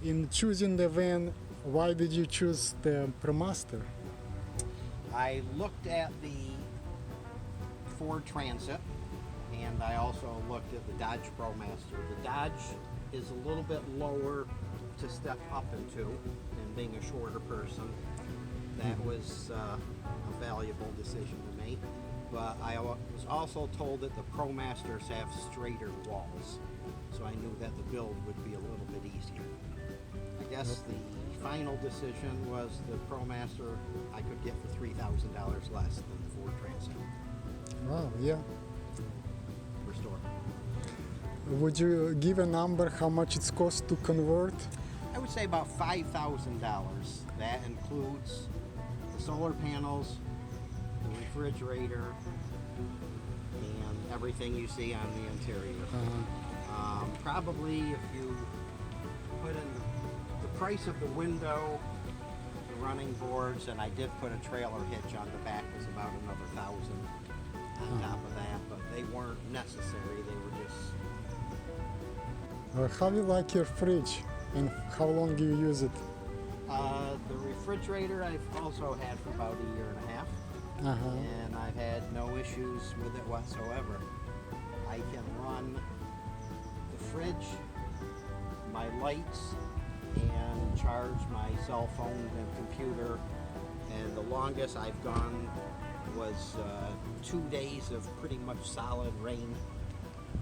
In choosing the van, why did you choose the ProMaster? I looked at the Ford Transit, and I also looked at the Dodge ProMaster. The Dodge is a little bit lower to step up into, and being a shorter person, that was a valuable decision to make. But I was also told that the ProMasters have straighter walls, so I knew that the build would be a little bit easier. I guess the final decision was the ProMaster I could get for $3,000 less than the Ford Transit. Wow, yeah. Restore. Would you give a number how much it's cost to convert? I would say about $5,000. That includes the solar panels, the refrigerator, and everything you see on the interior. Probably if you put in the price of the window, the running boards, and I did put a trailer hitch on the back, was about another $1,000 on top of that, but they weren't necessary, they were just... How do you like your fridge and how long do you use it? The refrigerator I've also had for about a year and a half, and I've had no issues with it whatsoever. I can run the fridge, my lights, and charge my cell phone and computer, and the longest I've gone was 2 days of pretty much solid rain,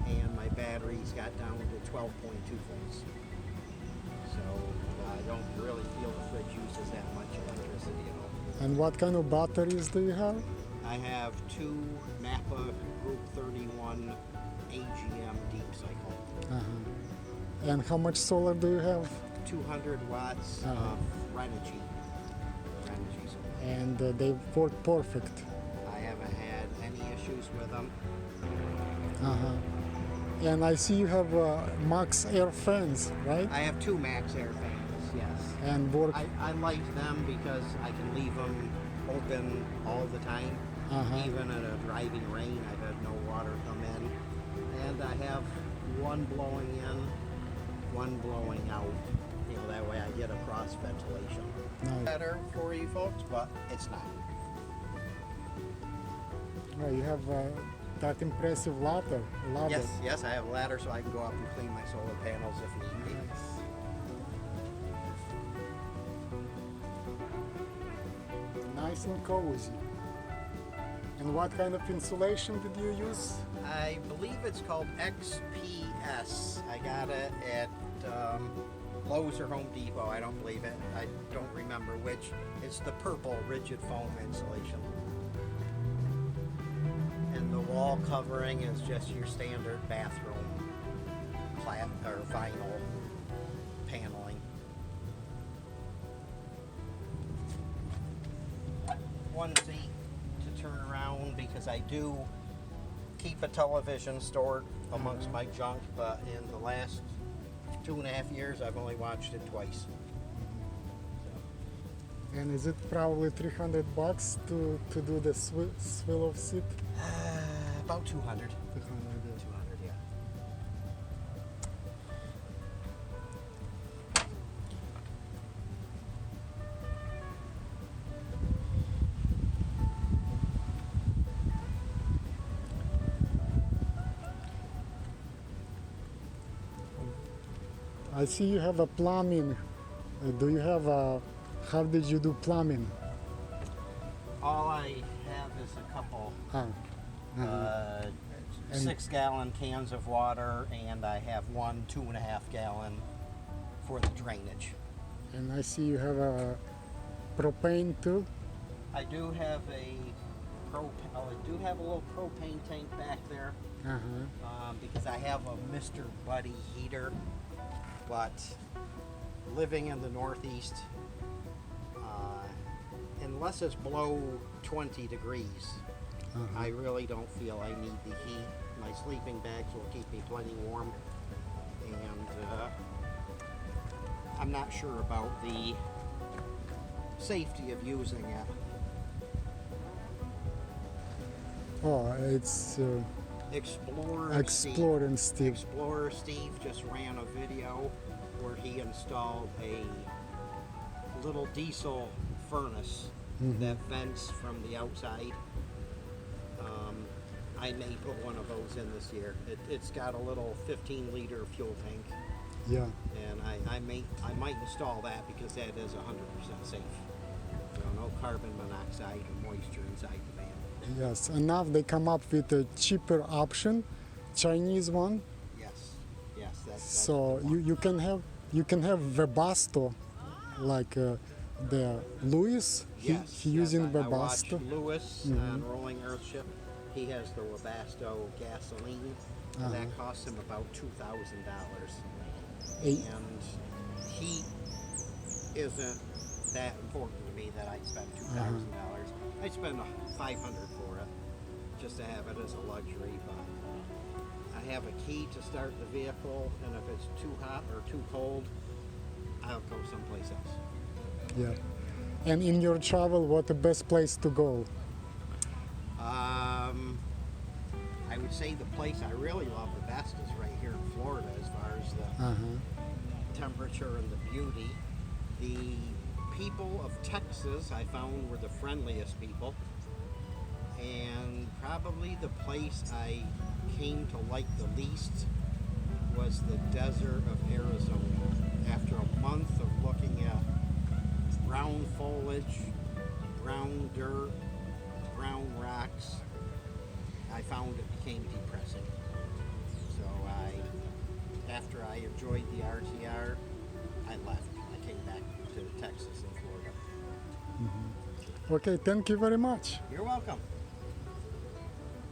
and my batteries got down to 12.2 volts. So I don't really feel the fridge uses that much electricity at all. And what kind of batteries do you have? I have 2 Napa Group 31 AGM deep cycle. And how much solar do you have? 200 watts of Renergy. Solar. And they work perfect. I haven't had any issues with them. And I see you have Max Air fans, right? I have 2 Max Air fans, yes. And work. I like them because I can leave them open all the time. Even in a driving rain, I've had no water come in. And I have one blowing in, one blowing out. You know, that way I get a cross ventilation. Nice. Better for you folks, but it's not. Oh, you have that impressive ladder. Yes, I have a ladder so I can go up and clean my solar panels if need be. Nice and cozy. And what kind of insulation did you use? I believe it's called XPS. I got it at Lowe's or Home Depot. I don't believe it. I don't remember which. It's the purple rigid foam insulation. And the wall covering is just your standard bathroom or vinyl paneling. One seat to turn around because I do keep a television stored amongst my junk, but in the last 2.5 years I've only watched it twice. And is it probably $300 to do the swivel seat? About 200. 200, yeah. 200, yeah. I see you have a plumbing. Do you have a, how did you do plumbing? All I have is a couple 6-gallon cans of water, and I have one 2.5-gallon for the drainage. And I see you have a propane too. I do have a little propane tank back there because I have a Mr. Buddy heater, but living in the Northeast, unless it's below 20 degrees, I really don't feel I need the heat. My sleeping bags will keep me plenty warm, and I'm not sure about the safety of using it. Oh, it's Explorer Steve. Explorer Steve just ran a video where he installed a little diesel furnace that vents from the outside. I may put one of those in this year. It's got a little 15-liter fuel tank, Yeah. and I might install that because that is 100% safe. No carbon monoxide or moisture inside the van. Yes. And now they come up with a cheaper option, Chinese one. Yes, that's So the one. you can have Webasto, like the Lewis. He using I watched Webasto. Lewis on Rolling Earthship. He has the Webasto gasoline, and that costs him about $2,000. And heat isn't that important to me that I'd spend $2,000. I'd spend $500 for it just to have it as a luxury. But I have a key to start the vehicle, and if it's too hot or too cold, I'll go someplace else. Yeah. And in your travel, what the best place to go? I would say the place I really love the best is right here in Florida as far as the temperature and the beauty. The people of Texas I found were the friendliest people. And probably the place I came to like the least was the desert of Arizona. After a month of looking at brown foliage, brown dirt, brown rocks, I found it became depressing. So after I enjoyed the RTR, I left. I came back to Texas and Florida. Okay, thank you very much. You're welcome.